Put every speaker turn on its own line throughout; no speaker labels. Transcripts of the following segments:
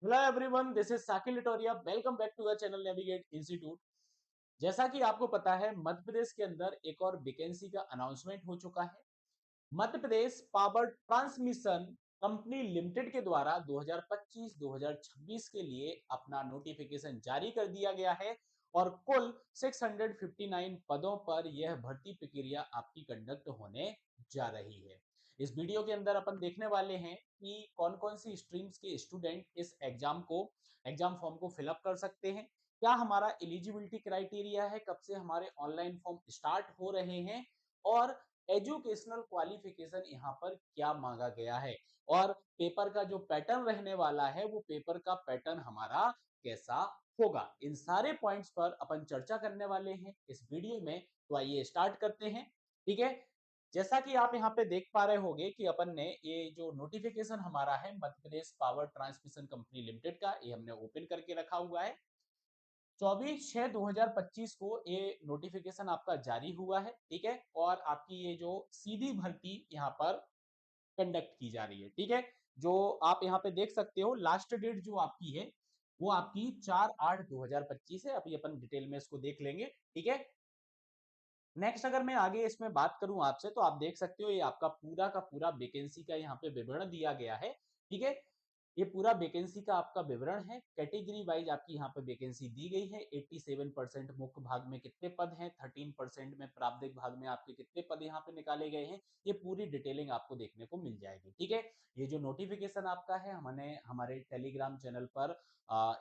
Hello everyone, this is साकिल लिटोरिया। Welcome back to the channel Navigate Institute. जैसा कि आपको पता है, मध्य प्रदेश के अंदर एक और वैकेंसी का अनाउंसमेंट हो चुका है। Madhya Pradesh power transmission company limited के द्वारा 2025-2026 के लिए अपना नोटिफिकेशन जारी कर दिया गया है और कुल 659 पदों पर यह भर्ती प्रक्रिया आपकी कंडक्ट होने जा रही है। इस वीडियो के अंदर अपन देखने वाले हैं कि कौन कौन सी स्ट्रीम्स के स्टूडेंट इस एग्जाम फॉर्म को फिलअप कर सकते हैं, क्या हमारा एलिजिबिलिटी क्राइटेरिया है, कब से हमारे ऑनलाइन फॉर्म स्टार्ट हो रहे हैं और एजुकेशनल क्वालिफिकेशन यहाँ पर क्या मांगा गया है और पेपर का जो पैटर्न रहने वाला है वो पेपर का पैटर्न हमारा कैसा होगा। इन सारे पॉइंट्स पर अपन चर्चा करने वाले हैं इस वीडियो में। तो आइए स्टार्ट करते हैं। ठीक है, जैसा कि आप यहाँ पे देख पा रहे होंगे कि अपन ने ये जो नोटिफिकेशन हमारा है Madhya Pradesh power transmission company limited का, ये हमने ओपन करके रखा हुआ है। 24/6/2025 को ये नोटिफिकेशन आपका जारी हुआ है। ठीक है, और आपकी ये जो सीधी भर्ती यहाँ पर कंडक्ट की जा रही है। ठीक है, जो आप यहाँ पे देख सकते हो लास्ट डेट जो आपकी है वो आपकी 4/8/2025 है। अभी अपन डिटेल में इसको देख लेंगे। ठीक है, नेक्स्ट अगर मैं आगे इसमें बात करूं आपसे तो आप देख सकते हो ये आपका पूरा का पूरा वैकेंसी का यहाँ पे विवरण दिया गया है। ठीक है, ये पूरा वैकेंसी का आपका विवरण है। कैटेगरी वाइज आपकी यहाँ पे वैकेंसी दी गई है। 87% मुख्य भाग में कितने पद हैं, 13% में प्रावधिक भाग में आपके कितने पद यहाँ पे निकाले गए हैं, ये पूरी डिटेलिंग आपको देखने को मिल जाएगी। ठीक है, ये जो नोटिफिकेशन आपका है हमने हमारे टेलीग्राम चैनल पर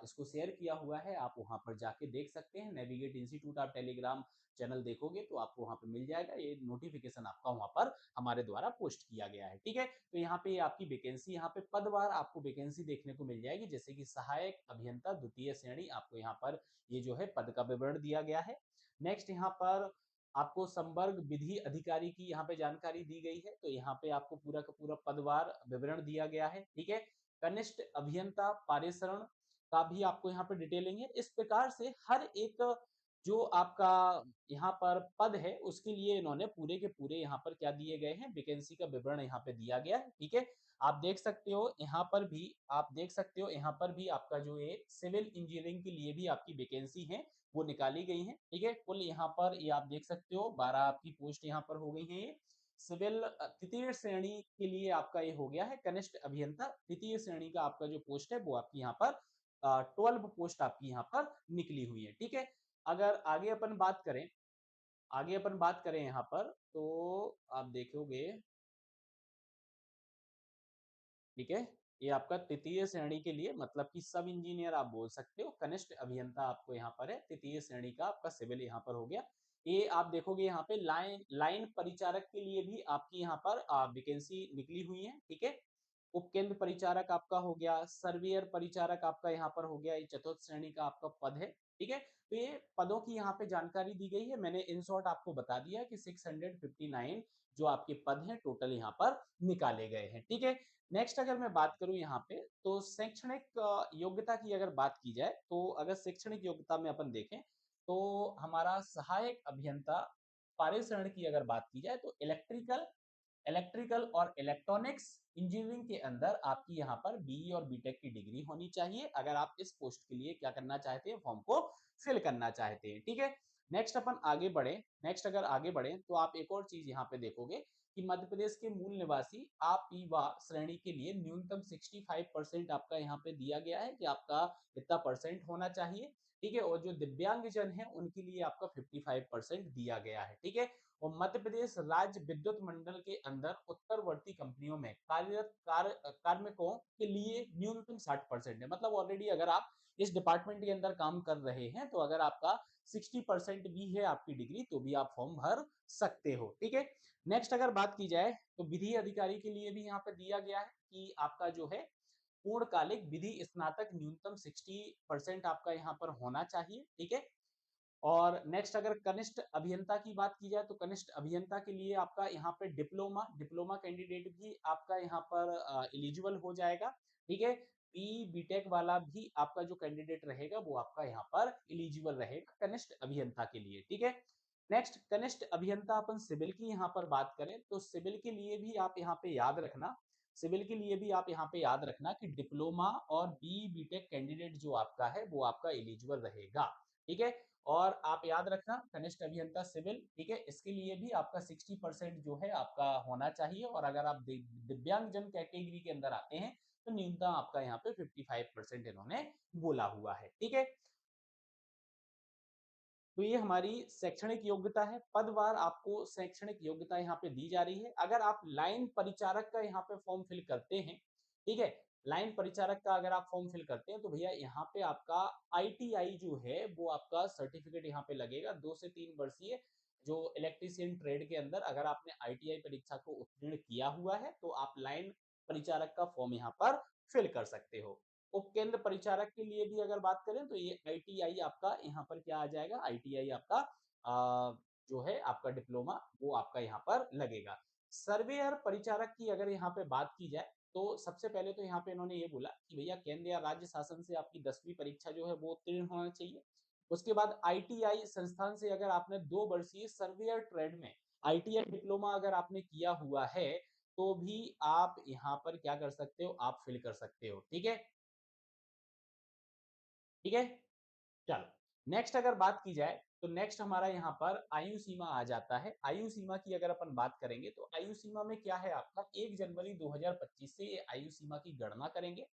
इसको शेयर किया हुआ है, आप वहां पर जाके देख सकते हैं। नेविगेट इंस्टीट्यूट आप टेलीग्राम चैनल देखोगे तो आपको वहां पे मिल जाएगा। ये नोटिफिकेशन आपका वहां पर हमारे द्वारा पोस्ट किया गया है। ठीक है, तो यहाँ पे आपकी वैकेंसी, यहाँ पे पदवार आपको वैकेंसी देखने को मिल जाएगी। जैसे कि सहायक अभियंता द्वितीय श्रेणी, आपको यहाँ पर ये जो है पद का विवरण दिया गया है। नेक्स्ट यहाँ पर आपको संवर्ग विधि अधिकारी की यहाँ पे जानकारी दी गई है, तो यहाँ पे आपको पूरा का पूरा पदवार विवरण दिया गया है। ठीक है, कनिष्ठ अभियंता पारेषण का भी आपको यहाँ पे डिटेलिंग है। इस प्रकार से हर एक जो आपका यहाँ पर पद है उसके लिए इन्होंने पूरे के पूरे यहाँ पर क्या दिए गए हैं, वैकेंसी का विवरण यहाँ पे दिया गया है। ठीक है, आप देख सकते हो यहाँ पर भी, आप देख सकते हो यहाँ पर भी आपका जो ये सिविल इंजीनियरिंग के लिए भी आपकी वैकेंसी है वो निकाली गई है। ठीक है, कुल यहाँ पर ये आप देख सकते हो 12 आपकी पोस्ट यहाँ पर हो गई है। ये सिविल तृतीय श्रेणी के लिए आपका ये हो गया है। कनिष्ठ अभियंता तृतीय श्रेणी का आपका जो पोस्ट है वो आपकी यहाँ पर 12 पोस्ट आपकी यहाँ पर निकली हुई है। ठीक है, अगर आगे अपन बात करें यहाँ पर तो आप देखोगे, ठीक है, ये आपका तृतीय श्रेणी के लिए मतलब कि सब इंजीनियर आप बोल सकते हो। कनिष्ठ अभियंता आपको यहाँ पर है, तृतीय श्रेणी का आपका सिविल यहाँ पर हो गया। ये आप देखोगे यहाँ पे लाइन लाइन परिचारक के लिए भी आपकी यहाँ पर वैकेंसी निकली हुई है। ठीक है, उपकेंद्र परिचारक आपका हो गया, सर्वेयर परिचारक आपका यहाँ पर हो गया, ये चतुर्थ श्रेणी का आपका पद है। ठीक है, तो ये पदों की यहाँ पे जानकारी दी गई है। मैंने इन शॉर्ट आपको बता दिया कि 659 जो आपके पद हैं टोटल यहाँ पर निकाले गए हैं। ठीक है, नेक्स्ट अगर मैं बात करूं यहाँ पे तो शैक्षणिक योग्यता की अगर बात की जाए तो अगर शैक्षणिक योग्यता में अपन देखें तो हमारा सहायक अभियंता पारेषण की अगर बात की जाए तो इलेक्ट्रिकल इलेक्ट्रिकल और इलेक्ट्रॉनिक्स इंजीनियरिंग के अंदर आपकी यहाँ पर बीई और बीटेक की डिग्री होनी चाहिए अगर आप इस पोस्ट के लिए क्या करना चाहते हैं, फॉर्म को फिल करना चाहते हैं। ठीक है, नेक्स्ट अपन आगे बढ़े। नेक्स्ट अगर आगे बढ़े तो आप एक और चीज यहाँ पे देखोगे कि मध्य प्रदेश के मूल निवासी आप युवा श्रेणी के लिए न्यूनतम 65% आपका यहाँ पे दिया गया है कि आपका इतना परसेंट होना चाहिए। ठीक है, और जो दिव्यांगजन है उनके लिए आपका 55% दिया गया है। ठीक है, और मध्य प्रदेश राज्य विद्युत मंडल के अंदर उत्तरवर्ती कंपनियों में कार्यरत कार्मिकों के लिए न्यूनतम 60% है। मतलब ऑलरेडी अगर आप इस डिपार्टमेंट के अंदर काम कर रहे हैं तो अगर आपका 60% भी है आपकी डिग्री तो भी आप फॉर्म भर सकते हो। ठीक है, नेक्स्ट अगर बात की जाए तो विधि अधिकारी के लिए भी यहाँ पे दिया गया है कि आपका जो है पूर्णकालिक विधि स्नातक न्यूनतम 60% आपका यहाँ पर होना चाहिए। ठीक है, और नेक्स्ट अगर कनिष्ठ अभियंता की बात की जाए तो कनिष्ठ अभियंता के लिए आपका यहाँ पे डिप्लोमा डिप्लोमा कैंडिडेट भी आपका यहाँ पर एलिजिबल हो जाएगा। ठीक है, बी बीटेक वाला भी आपका जो कैंडिडेट रहेगा वो आपका यहाँ पर एलिजिबल रहेगा कनिष्ठ अभियंता के लिए। ठीक है, नेक्स्ट कनिष्ठ अभियंता अपन सिविल की यहाँ पर बात करें तो सिविल के लिए भी आप यहाँ पे याद रखना सिविल के लिए भी आप यहाँ पे याद रखना कि डिप्लोमा और बीटेक कैंडिडेट जो आपका है वो आपका एलिजिबल रहेगा, ठीक है। और आप याद रखना कनिष्ठ अभियंता सिविल, ठीक है, इसके लिए भी आपका 60% जो है आपका होना चाहिए, और अगर आप दिव्यांगजन कैटेगरी के अंदर आते हैं तो न्यूनतम आपका यहाँ पे 55% इन्होंने बोला हुआ है, ठीक है। तो ये हमारी शैक्षणिक योग्यता है। पदवार आपको शैक्षणिक योग्यता यहाँ पे दी जा रही है। अगर आप लाइन परिचारक का यहाँ पे फॉर्म फिल करते हैं, ठीक है, लाइन परिचारक का अगर आप फॉर्म फिल करते हैं तो भैया यहाँ पे आपका आईटीआई जो है वो आपका सर्टिफिकेट यहाँ पे लगेगा, 2 से 3 वर्षीय जो इलेक्ट्रीशियन ट्रेड के अंदर अगर आपने आईटीआई परीक्षा को उत्तीर्ण किया हुआ है तो आप लाइन परिचारक का फॉर्म यहाँ पर फिल कर सकते हो। उपकेंद्र परिचारक के लिए भी अगर बात करें तो ये आईटीआई आपका यहाँ पर क्या आ जाएगा, आईटीआई आपका जो है आपका डिप्लोमा वो आपका यहाँ पर लगेगा। सर्वेयर परिचारक की अगर यहाँ पे बात की जाए तो सबसे पहले तो यहाँ पे इन्होंने ये बोला कि भैया केंद्र या राज्य शासन से आपकी 10वीं परीक्षा जो है वो उत्तीर्ण होना चाहिए। उसके बाद आईटीआई संस्थान से अगर आपने 2 वर्षीय सर्वेयर ट्रेड में आईटीआई डिप्लोमा अगर आपने किया हुआ है तो भी आप यहाँ पर क्या कर सकते हो, आप फिल कर सकते हो, ठीक है, ठीक है। चलो, नेक्स्ट अगर बात की जाए तो नेक्स्ट हमारा यहाँ पर आयु सीमा आ जाता है। आयु सीमा की अगर अपन बात करेंगे तो आयु सीमा में क्या है आपका 1 जनवरी 2025 से ये आयु सीमा की गणना करेंगे।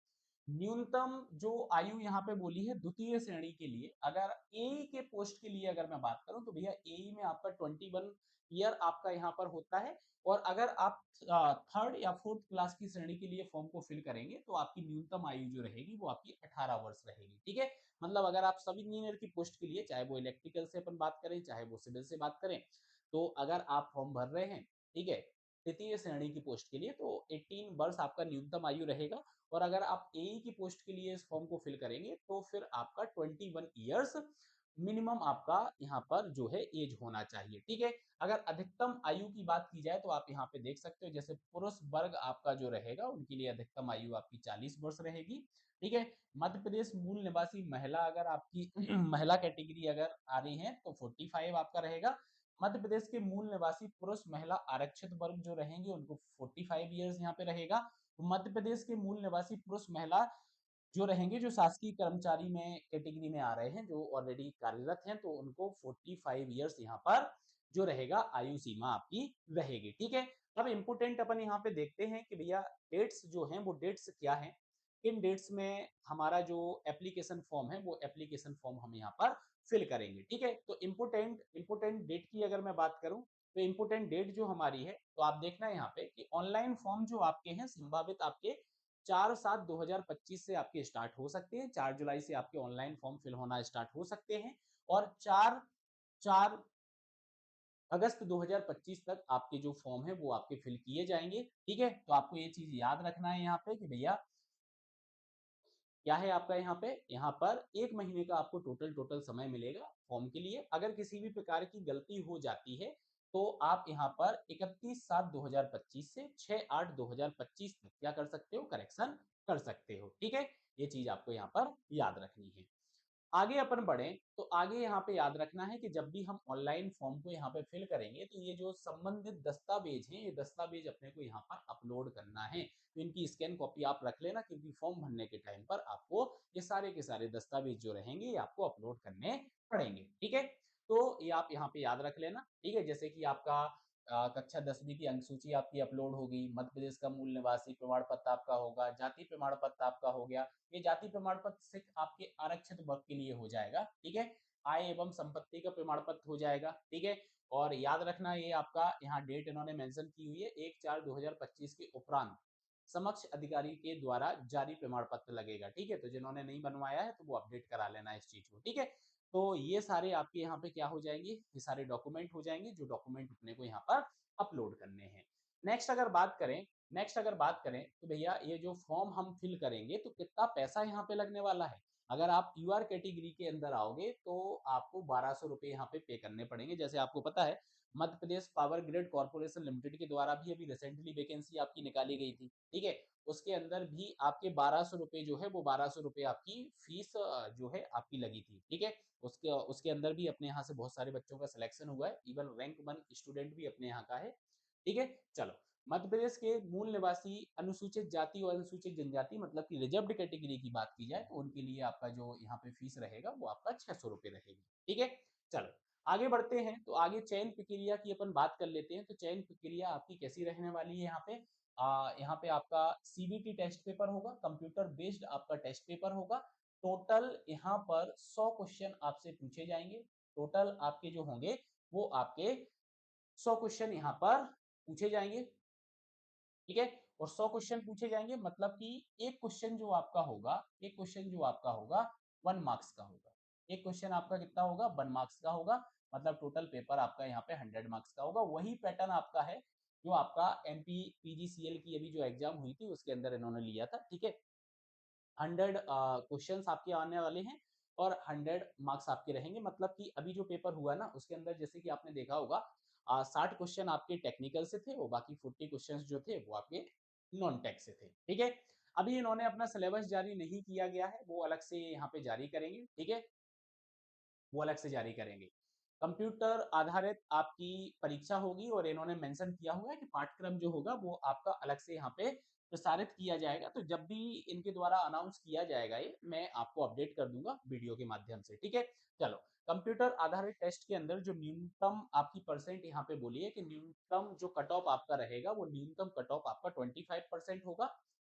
न्यूनतम जो आयु यहाँ पे बोली है द्वितीय श्रेणी के लिए, अगर एई के पोस्ट के लिए अगर मैं बात करूं तो भैया एई में आपका 21 ईयर आपका यहाँ पर होता है। और अगर आप थर्ड या फोर्थ क्लास की श्रेणी के लिए फॉर्म को फिल करेंगे तो आपकी न्यूनतम आयु जो रहेगी वो आपकी 18 वर्ष रहेगी, ठीक है। मतलब अगर आप सब इंजीनियर की पोस्ट के लिए, चाहे वो इलेक्ट्रिकल से अपन बात करें चाहे वो सिविल से बात करें, तो अगर आप फॉर्म भर रहे हैं, ठीक है, तृतीय श्रेणी की पोस्ट के लिए तो 18 वर्ष आपका न्यूनतम आयु रहेगा। और अगर आप एई की पोस्ट के लिए इस फॉर्म को फिल करेंगे तो फिर आपका 21 ईयर्स मिनिमम आपका यहाँ पर जो है एज होना चाहिए, ठीक है। अगर अधिकतम आयु की बात की जाए तो आप यहाँ पे देख सकते हो जैसे पुरुष वर्ग आपका जो रहेगा उनके लिए अधिकतम आयु आपकी 40 वर्ष रहेगी, ठीक है। मध्य प्रदेश मूल निवासी महिला अगर आपकी महिला कैटेगरी अगर आ रही है तो 45 आपका रहेगा। मध्य प्रदेश के मूल निवासी पुरुष महिला आरक्षित वर्ग जो रहेंगे उनको 45 ईयर्स यहाँ पे रहेगा। मध्य प्रदेश के मूल निवासी पुरुष महिला जो रहेंगे जो शासकीय कर्मचारी में कैटेगरी में आ रहे हैं जो ऑलरेडी कार्यरत हैं तो उनको 45 ईयर्स यहाँ पर जो रहेगा आयु सीमा आपकी रहेगी, ठीक है। अब इम्पोर्टेंट अपन यहाँ पे देखते हैं कि भैया डेट्स जो हैं वो डेट्स क्या हैं। इन डेट्स में हमारा जो एप्लीकेशन फॉर्म है वो एप्लीकेशन फॉर्म हम यहाँ पर फिल करेंगे, ठीक है। तो इम्पोर्टेंट डेट की अगर मैं बात करूं तो इम्पोर्टेंट डेट जो हमारी है तो आप देखना यहाँ पे कि ऑनलाइन फॉर्म जो आपके हैं संभावित आपके 4/7/2025 से आपके स्टार्ट हो सकते हैं। 4 जुलाई से आपके ऑनलाइन फॉर्म फिल होना स्टार्ट हो सकते हैं और 4 अगस्त 2025 तक आपके जो फॉर्म है वो आपके फिल किए जाएंगे, ठीक है। तो आपको ये चीज याद रखना है यहाँ पे कि भैया क्या है आपका यहाँ पर 1 महीने का आपको टोटल समय मिलेगा फॉर्म के लिए। अगर किसी भी प्रकार की गलती हो जाती है तो आप यहाँ पर 31/7/2025 से 6/8/2025 तक क्या कर सकते हो, करेक्शन कर सकते हो, ठीक है। ये चीज आपको यहाँ पर याद रखनी है। आगे अपन बढ़े तो आगे यहाँ पे याद रखना है कि जब भी हम ऑनलाइन फॉर्म को यहाँ पे फिल करेंगे तो ये जो संबंधित दस्तावेज हैं ये दस्तावेज अपने को यहाँ पर अपलोड करना है। तो इनकी स्कैन कॉपी आप रख लेना क्योंकि फॉर्म भरने के टाइम पर आपको ये सारे के सारे दस्तावेज जो रहेंगे ये आपको अपलोड करने पड़ेंगे, ठीक है। तो ये आप यहाँ पे याद रख लेना, ठीक है। जैसे कि आपका कक्षा 10वीं की अंक सूची आपकी अपलोड होगी, मध्य प्रदेश का मूल निवासी प्रमाण पत्र आपका होगा, जाति प्रमाण पत्र आपका हो गया। ये जाति प्रमाण पत्र सिर्फ आपके आरक्षित वर्ग के लिए हो जाएगा, ठीक है। आय एवं संपत्ति का प्रमाण पत्र हो जाएगा, ठीक है। और याद रखना ये आपका यहाँ डेट इन्होंने मेंशन की हुई है 1/4/2025 के उपरांत समक्ष अधिकारी के द्वारा जारी प्रमाण पत्र लगेगा, ठीक है। तो जिन्होंने नहीं बनवाया है तो वो अपडेट करा लेना इस चीज को, ठीक है। तो ये सारे आपके यहाँ पे क्या हो जाएंगे, ये सारे डॉक्यूमेंट हो जाएंगे जो डॉक्यूमेंट अपने को यहाँ पर अपलोड करने हैं। नेक्स्ट अगर बात करें तो भैया ये जो फॉर्म हम फिल करेंगे तो कितना पैसा यहाँ पे लगने वाला है। अगर आप यूआर कैटेगरी के अंदर आओगे तो आपको 1200 रुपए यहाँ पे पे करने पड़ेंगे। जैसे आपको पता है Madhya Pradesh power grid corporation limited के द्वारा भी अभी रिसेंटली वैकेंसी आपकी निकाली गई थी, ठीक है। उसके अंदर भी आपके 1200 रुपए जो है वो 1200 रुपए आपकी फीस जो है आपकी लगी थी, ठीक है। उसके उसके अंदर भी अपने यहाँ से बहुत सारे बच्चों का सिलेक्शन हुआ है, इवन रैंक 1 स्टूडेंट भी अपने यहाँ का है, ठीक है। चलो, मध्य प्रदेश के मूल निवासी अनुसूचित जाति और अनुसूचित जनजाति मतलब कि रिजर्व्ड कैटेगरी की बात की जाए तो उनके लिए आपका जो यहाँ पे फीस रहेगा वो आपका 600 रुपए रहेगी। ठीक है, चलो आगे बढ़ते हैं। तो आगे चयन प्रक्रिया की अपन बात कर लेते हैं। तो चयन प्रक्रिया आपकी कैसी रहने वाली है यहाँ पे? यहाँ पे आपका सीबीटी टेस्ट पेपर होगा, कंप्यूटर बेस्ड आपका टेस्ट पेपर होगा। टोटल यहाँ पर 100 क्वेश्चन आपसे पूछे जाएंगे। टोटल आपके जो होंगे वो आपके 100 क्वेश्चन यहाँ पर पूछे जाएंगे। ठीक है, और 100 क्वेश्चन पूछे जाएंगे मतलब कि एक क्वेश्चन जो आपका होगा, एक क्वेश्चन जो आपका होगा 1 मार्क्स का होगा। एक क्वेश्चन आपका कितना होगा? 1 मार्क्स का होगा। मतलब टोटल पेपर आपका यहाँ पे 100 मार्क्स का होगा। वही पैटर्न आपका है जो आपका एमपी पीजीसीएल की अभी जो एग्जाम हुई थी उसके अंदर इन्होंने लिया था। ठीक है, 100 क्वेश्चंस आपके आने वाले हैं और 100 मार्क्स आपके रहेंगे। मतलब कि अभी जो पेपर हुआ ना उसके अंदर जैसे कि आपने देखा होगा 60 क्वेश्चन आपके टेक्निकल से थे, वो बाकी 40 क्वेश्चंस जो थे वो आपके नॉन टेक से थे। ठीक है, अभी इन्होंने अपना सिलेबस जारी नहीं किया गया है, वो अलग से यहाँ पे जारी करेंगे। ठीक है, वो अलग से जारी करेंगे। कंप्यूटर आधारित आपकी परीक्षा होगी और इन्होंने मेंशन किया हुआ है कि पाठ्यक्रम जो होगा वो आपका अलग से यहाँ पे प्रसारित किया जाएगा। तो जब भी इनके द्वारा अनाउंस किया जाएगा ये मैं आपको अपडेट कर दूंगा वीडियो के माध्यम से। ठीक है, चलो कंप्यूटर आधारित टेस्ट के अंदर जो न्यूनतम आपकी परसेंट यहाँ पे बोली है कि न्यूनतम जो कट ऑफ आपका रहेगा वो न्यूनतम कट ऑफ आपका 25% होगा।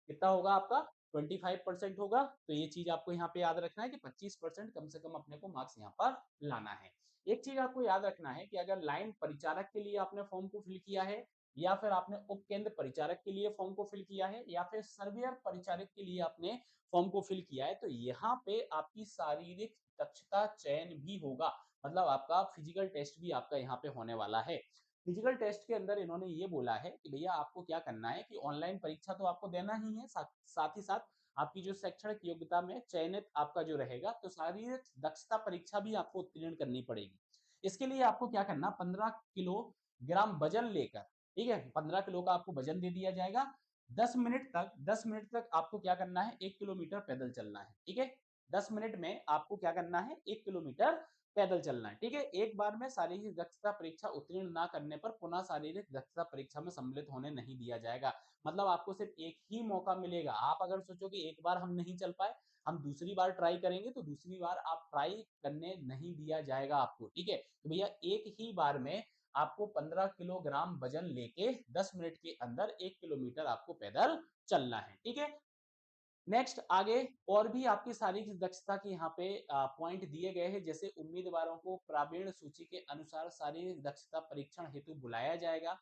कितना होगा आपका? 25% होगा। तो ये चीज आपको यहाँ पे याद रखना है कि 25% कम से कम अपने को मार्क्स यहाँ पर लाना है। एक चीज आपको याद रखना है कि अगर लाइन परिचारक के लिए आपने फॉर्म को फिल किया है या फिर आपने उप केंद्र परिचारक के लिए फॉर्म को फिल किया है या फिर सर्वेयर परिचारक के लिए आपने फॉर्म को फिल किया है तो यहाँ पे आपकी शारीरिक दक्षता चयन भी होगा। मतलब आपका फिजिकल टेस्ट भी आपका यहाँ पे होने वाला है। फिजिकल टेस्ट के अंदर इन्होंने ये बोला है कि भैया आपको क्या करना है कि ऑनलाइन परीक्षा तो आपको देना ही है, साथ ही साथ आपकी जो शैक्षणिक योग्यता में चयनित आपका जो रहेगा तो शारीरिक दक्षता परीक्षा भी आपको उत्तीर्ण करनी पड़ेगी। इसके लिए आपको क्या करना? 15 किलोग्राम वजन लेकर, ठीक है, 15 किलो का आपको वजन दे दिया जाएगा। 10 मिनट तक आपको क्या करना है? 1 किलोमीटर पैदल चलना है। ठीक है, 10 मिनट में आपको क्या करना है? 1 किलोमीटर पैदल चलना है। ठीक है, एक बार में शारीरिक दक्षता परीक्षा उत्तीर्ण ना करने पर पुनः शारीरिक दक्षता परीक्षा में सम्मिलित होने नहीं दिया जाएगा। मतलब आपको सिर्फ एक ही मौका मिलेगा। आप अगर सोचो कि एक बार हम नहीं चल पाए, हम दूसरी बार ट्राई करेंगे तो दूसरी बार आप ट्राई करने नहीं दिया जाएगा आपको। ठीक है, तो भैया एक ही बार में आपको 15 किलोग्राम वजन लेके 10 मिनट के अंदर 1 किलोमीटर आपको पैदल चलना है। ठीक है, नेक्स्ट आगे और भी आपकी शारीरिक दक्षता के यहाँ पे पॉइंट दिए गए हैं। जैसे उम्मीदवारों को प्रावीण्य सूची के अनुसार शारीरिक दक्षता परीक्षण हेतु बुलाया जाएगा।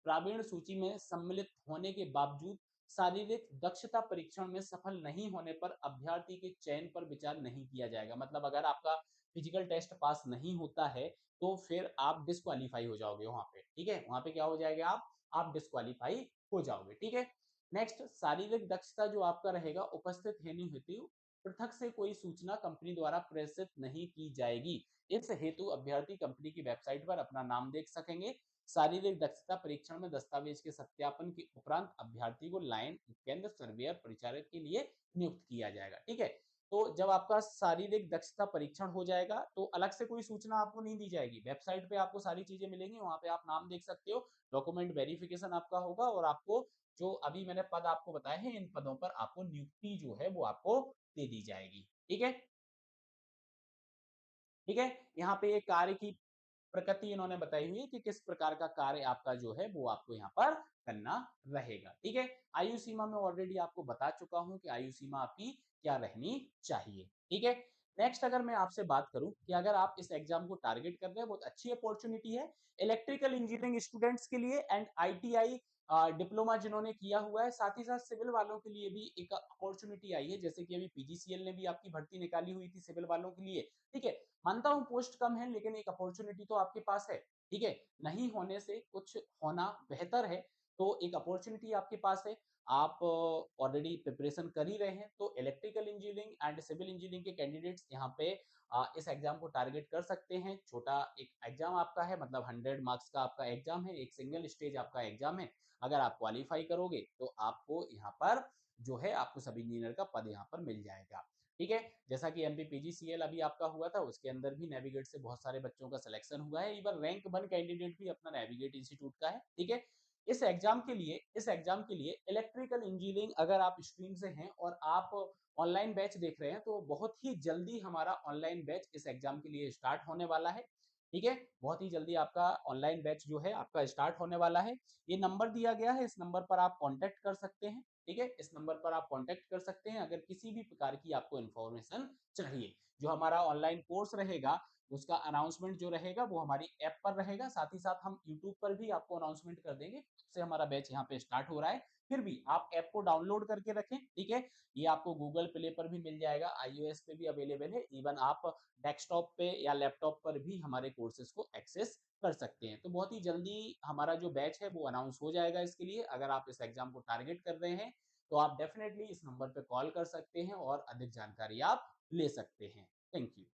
प्रावीण्य सूची में सम्मिलित होने के बावजूद शारीरिक दक्षता परीक्षण में सफल नहीं होने पर अभ्यर्थी के चयन पर विचार नहीं किया जाएगा। मतलब अगर आपका फिजिकल टेस्ट पास नहीं होता है तो फिर आप डिस्क्वालीफाई हो जाओगे वहां पे। ठीक है, वहां पे क्या हो जाएगा? आप डिस्क्वालीफाई हो जाओगे। ठीक है, नेक्स्ट शारीरिक दक्षता जो आपका रहेगा उपस्थित हेतु हेतु पृथक से कोई सूचना कंपनी द्वारा प्रेषित नहीं की जाएगी। इस हेतु अभ्यर्थी कंपनी की वेबसाइट पर अपना नाम देख सकेंगे। शारीरिक दक्षता परीक्षण में दस्तावेज के सत्यापन के उपरांत अभ्यर्थी को लाइन केंद्र सर्वेयर परिचारक के लिए नियुक्त किया जाएगा। ठीक है, तो जब आपका शारीरिक दक्षता परीक्षण हो जाएगा तो अलग से कोई सूचना आपको नहीं दी जाएगी। वेबसाइट पे आपको सारी चीजें मिलेंगी, वहां पे आप नाम देख सकते हो, डॉक्यूमेंट वेरिफिकेशन आपका होगा और आपको जो अभी मैंने पद आपको बताए हैं इन पदों पर आपको नियुक्ति जो है वो आपको दे दी जाएगी। ठीक है, ठीक है, यहाँ पे ये कार्य की प्रकृति इन्होंने बताई हुई है कि किस प्रकार का कार्य आपका जो है वो आपको यहाँ पर करना रहेगा। ठीक है, आयु सीमा में ऑलरेडी आपको बता चुका हूं कि आयु सीमा आपकी क्या रहनी चाहिए। ठीक है, नेक्स्ट अगर मैं आपसे बात करूं कि अगर आप इस एग्जाम को टारगेट कर रहे हैं, बहुत अच्छी अपॉर्चुनिटी है इलेक्ट्रिकल इंजीनियरिंग स्टूडेंट्स के लिए एंड आईटीआई डिप्लोमा जिन्होंने किया हुआ है, साथ ही साथ सिविल वालों के लिए भी एक अपॉर्चुनिटी आई है। जैसे कि अभी पीजीसीएल ने भी आपकी भर्ती निकाली हुई थी सिविल वालों के लिए। ठीक है, मानता हूं पोस्ट कम है लेकिन एक अपॉर्चुनिटी तो आपके पास है। ठीक है, नहीं होने से कुछ होना बेहतर है। तो एक अपॉर्चुनिटी आपके पास है, आप ऑलरेडी प्रिपरेशन कर ही रहे हैं। तो electrical engineering and civil engineering के कैंडिडेट्स यहाँ पे इस एग्जाम को टारगेट कर सकते हैं। छोटा एक एग्जाम आपका है, मतलब 100 मार्क्स का आपका एग्जाम है, एक सिंगल स्टेज आपका एग्जाम है। अगर आप क्वालिफाई करोगे तो आपको यहाँ पर जो है आपको सब इंजीनियर का पद यहाँ पर मिल जाएगा। ठीक है, जैसा कि एमपी पीजीसीएल अभी आपका हुआ था उसके अंदर भी नेविगेट से बहुत सारे बच्चों का सिलेक्शन हुआ है। इवन रैंक 1 कैंडिडेट भी अपना नेविगेट इंस्टीट्यूट का है। ठीक है, इस एग्जाम के लिए इलेक्ट्रिकल इंजीनियरिंग अगर आप स्ट्रीम से हैं और आप ऑनलाइन बैच देख रहे हैं, तो बहुत ही जल्दी हमारा ऑनलाइन बैच इस एग्जाम के लिए स्टार्ट होने वाला है। ठीक है, बहुत ही जल्दी आपका ऑनलाइन बैच जो है आपका स्टार्ट होने वाला है। ये नंबर दिया गया है, इस नंबर पर आप कांटेक्ट कर सकते हैं। ठीक है, इस नंबर पर आप कांटेक्ट कर सकते हैं अगर किसी भी प्रकार की आपको इन्फॉर्मेशन चाहिए। जो हमारा ऑनलाइन कोर्स रहेगा, उसका अनाउंसमेंट जो रहेगा वो हमारी ऐप पर रहेगा, साथ ही साथ हम यूट्यूब पर भी आपको अनाउंसमेंट कर देंगे से हमारा बैच यहाँ पे स्टार्ट हो रहा है। फिर भी आप ऐप को डाउनलोड करके रखें। ठीक है, ये आपको गूगल प्ले पर भी मिल जाएगा, आईओएस पे भी अवेलेबल है, इवन आप डेस्कटॉप पे या लैपटॉप पर भी हमारे कोर्सेज को एक्सेस कर सकते हैं। तो बहुत ही जल्दी हमारा जो बैच है वो अनाउंस हो जाएगा। इसके लिए अगर आप इस एग्जाम को टारगेट कर रहे हैं, तो आप डेफिनेटली इस नंबर पे कॉल कर सकते हैं और अधिक जानकारी आप ले सकते हैं। Thank you.